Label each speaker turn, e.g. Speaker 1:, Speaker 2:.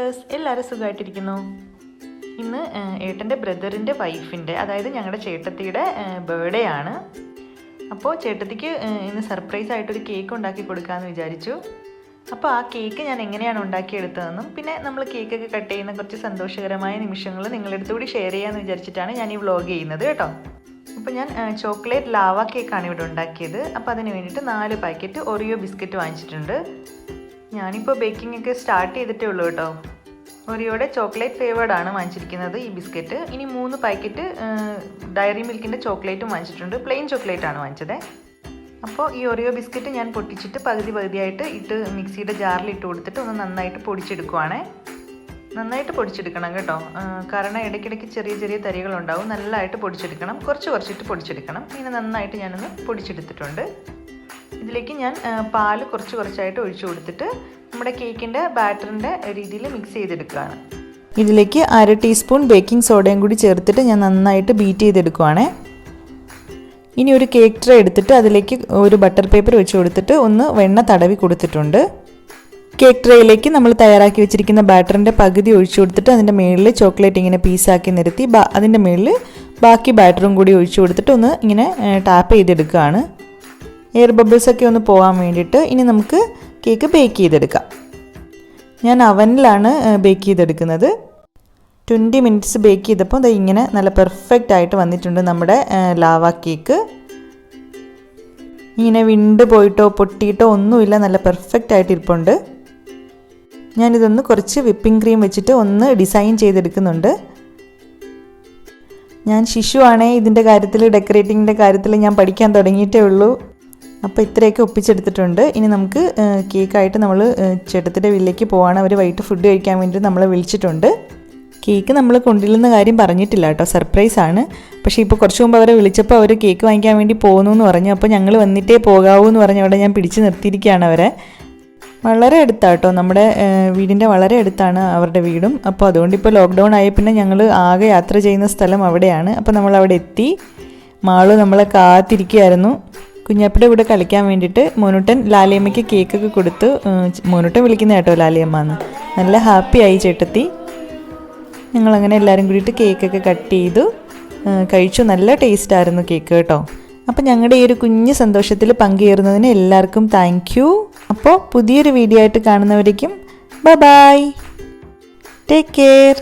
Speaker 1: Sisters, എല്ലാവരും സുഖമായിട്ടിരിക്കുന്നു. ഇന്ന് ഏട്ടൻ്റെ ബ്രദറിൻ്റെ വൈഫിൻ്റെ, അതായത് ഞങ്ങളുടെ ചേട്ടത്തിയുടെ ബർത്ത്ഡേ ആണ്. അപ്പോൾ ചേട്ടത്തിക്ക് ഇന്ന് സർപ്രൈസ് ആയിട്ടൊരു കേക്ക് ഉണ്ടാക്കി കൊടുക്കാമെന്ന് വിചാരിച്ചു. അപ്പോൾ ആ കേക്ക് ഞാൻ എങ്ങനെയാണ് ഉണ്ടാക്കിയെടുത്തതെന്നും പിന്നെ നമ്മൾ കേക്കൊക്കെ കട്ട് ചെയ്യുന്ന കുറച്ച് സന്തോഷകരമായ നിമിഷങ്ങൾ നിങ്ങളുടെ അടുത്ത് കൂടി ഷെയർ ചെയ്യാമെന്ന് വിചാരിച്ചിട്ടാണ് ഞാൻ ഈ വ്ളോഗ് ചെയ്യുന്നത് കേട്ടോ. അപ്പോൾ ഞാൻ ചോക്ലേറ്റ് ലാവ കേക്കാണ് ഇവിടെ ഉണ്ടാക്കിയത്. അപ്പോൾ അതിന് വേണ്ടിയിട്ട് 4 പാക്കറ്റ് ഒറിയോ ബിസ്ക്കറ്റ് വാങ്ങിച്ചിട്ടുണ്ട്. ഞാനിപ്പോൾ ബേക്കിംഗ് ഒക്കെ സ്റ്റാർട്ട് ചെയ്തിട്ടേ ഉള്ളൂ കേട്ടോ. ഒറിയോയുടെ ചോക്ലേറ്റ് ഫ്ലേവേർഡാണ് വാങ്ങിച്ചിരിക്കുന്നത് ഈ ബിസ്ക്കറ്റ്. ഇനി 3 പാക്കറ്റ് ഡയറി മിൽക്കിൻ്റെ ചോക്ലേറ്റും വാങ്ങിച്ചിട്ടുണ്ട്. പ്ലെയിൻ ചോക്ലേറ്റാണ് വാങ്ങിച്ചത്. അപ്പോൾ ഈ ഒറിയോ ബിസ്ക്കറ്റ് ഞാൻ പൊട്ടിച്ചിട്ട് പകുതിയായിട്ട് ഇട്ട് മിക്സിയുടെ ജാറിൽ ഇട്ട് കൊടുത്തിട്ട് ഒന്ന് നന്നായിട്ട് പൊടിച്ചെടുക്കുവാണേ. നന്നായിട്ട് പൊടിച്ചെടുക്കണം കേട്ടോ, കാരണം ഇടയ്ക്കിടയ്ക്ക് ചെറിയ തരികളുണ്ടാവും. നല്ലതായിട്ട് പൊടിച്ചെടുക്കണം, കുറച്ചിട്ട് പൊടിച്ചെടുക്കണം. ഇങ്ങനെ നന്നായിട്ട് ഞാനൊന്ന് പൊടിച്ചെടുത്തിട്ടുണ്ട്. ഇതിലേക്ക് ഞാൻ പാല് കുറച്ചായിട്ട് ഒഴിച്ചു കൊടുത്തിട്ട് നമ്മുടെ കേക്കിൻ്റെ ബാറ്ററിൻ്റെ രീതിയിൽ മിക്സ് ചെയ്തെടുക്കുകയാണ്. ഇതിലേക്ക് 1/2 ടീസ്പൂൺ ബേക്കിംഗ് സോഡയും കൂടി ചേർത്തിട്ട് ഞാൻ നന്നായിട്ട് ബീറ്റ് ചെയ്തെടുക്കുവാണേ. ഇനി ഒരു കേക്ക് ട്രേ എടുത്തിട്ട് അതിലേക്ക് ഒരു ബട്ടർ പേപ്പർ വെച്ച് കൊടുത്തിട്ട് ഒന്ന് വെണ്ണ തടവി കൊടുത്തിട്ടുണ്ട്. കേക്ക് ട്രേയിലേക്ക് നമ്മൾ തയ്യാറാക്കി വെച്ചിരിക്കുന്ന ബാറ്ററിൻ്റെ പകുതി ഒഴിച്ചു കൊടുത്തിട്ട് അതിൻ്റെ മുകളിൽ ചോക്ലേറ്റ് ഇങ്ങനെ പീസാക്കി നിരത്തി അതിൻ്റെ മുകളിൽ ബാക്കി ബാറ്ററും കൂടി ഒഴിച്ചു കൊടുത്തിട്ട് ഒന്ന് ഇങ്ങനെ ടാപ്പ് ചെയ്തെടുക്കുകയാണ്. എയർ ബബിൾസൊക്കെ ഒന്ന് പോകാൻ വേണ്ടിയിട്ട്. ഇനി നമുക്ക് കേക്ക് ബേക്ക് ചെയ്തെടുക്കാം. ഞാൻ അവനിലാണ് ബേക്ക് ചെയ്തെടുക്കുന്നത്. 20 മിനിറ്റ്സ് ബേക്ക് ചെയ്തപ്പോൾ അത് ഇങ്ങനെ നല്ല പെർഫെക്റ്റ് ആയിട്ട് വന്നിട്ടുണ്ട് നമ്മുടെ ലാവ കേക്ക്. ഇങ്ങനെ വിണ്ട് പോയിട്ടോ പൊട്ടിയിട്ടോ ഒന്നുമില്ല, നല്ല പെർഫെക്റ്റ് ആയിട്ട് ഇരിപ്പുണ്ട്. ഞാനിതൊന്ന് കുറച്ച് വിപ്പിംഗ് ക്രീം വെച്ചിട്ട് ഒന്ന് ഡിസൈൻ ചെയ്തെടുക്കുന്നുണ്ട്. ഞാൻ ശിശുവാണേ, ഇതിൻ്റെ കാര്യത്തിൽ ഡെക്കറേറ്റിങ്ങിൻ്റെ കാര്യത്തിൽ ഞാൻ പഠിക്കാൻ തുടങ്ങിയിട്ടേ ഉള്ളൂ. അപ്പോൾ ഇത്രയൊക്കെ ഒപ്പിച്ചെടുത്തിട്ടുണ്ട്. ഇനി നമുക്ക് കേക്കായിട്ട് നമ്മൾ ചേട്ടത്തിൻ്റെ വീട്ടിലേക്ക് പോവാണ്. അവർ വൈകിട്ട് ഫുഡ് കഴിക്കാൻ വേണ്ടി നമ്മളെ വിളിച്ചിട്ടുണ്ട്. കേക്ക് നമ്മൾ കൊണ്ടുവരുന്ന കാര്യം പറഞ്ഞിട്ടില്ല കേട്ടോ, സർപ്രൈസാണ്. പക്ഷേ ഇപ്പോൾ കുറച്ച് മുമ്പ് അവരെ വിളിച്ചപ്പോൾ അവർ കേക്ക് വാങ്ങിക്കാൻ വേണ്ടി പോകുന്നു എന്ന് പറഞ്ഞു. അപ്പോൾ ഞങ്ങൾ വന്നിട്ടേ പോകാവൂ എന്ന് പറഞ്ഞ് അവിടെ ഞാൻ പിടിച്ച് നിർത്തിയിരിക്കുകയാണ് അവരെ. വളരെ അടുത്താണ് കേട്ടോ, നമ്മുടെ വീടിൻ്റെ വളരെ അടുത്താണ് അവരുടെ വീടും. അപ്പോൾ അതുകൊണ്ട് ഇപ്പോൾ ലോക്ക്ഡൗൺ ആയ പിന്നെ ഞങ്ങൾ ആകെ യാത്ര ചെയ്യുന്ന സ്ഥലം അവിടെയാണ്. അപ്പോൾ നമ്മൾ അവിടെ എത്തി. മാളു നമ്മളെ കാത്തിരിക്കുകയായിരുന്നു. കുഞ്ഞാപ്പിയുടെ കൂടെ കളിക്കാൻ വേണ്ടിയിട്ട് മോനുട്ടൻ ലാലിയമ്മയ്ക്ക് കേക്കൊക്കെ കൊടുത്തു. മോനുട്ടൻ വിളിക്കുന്ന കേട്ടോ ലാലിയമ്മ എന്ന്. നല്ല ഹാപ്പിയായി ചേട്ടത്തി. ഞങ്ങളങ്ങനെ എല്ലാവരും കൂടിയിട്ട് കേക്കൊക്കെ കട്ട് ചെയ്തു കഴിച്ചു. നല്ല ടേസ്റ്റായിരുന്നു കേക്ക് കേട്ടോ. അപ്പോൾ ഞങ്ങളുടെ ഈ ഒരു കുഞ്ഞ് സന്തോഷത്തിൽ പങ്കുചേർന്നതിന് എല്ലാവർക്കും താങ്ക് യു. അപ്പോൾ പുതിയൊരു വീഡിയോ ആയിട്ട് കാണുന്നവരേക്കും ബൈ ബൈ, ടേക്ക് കെയർ.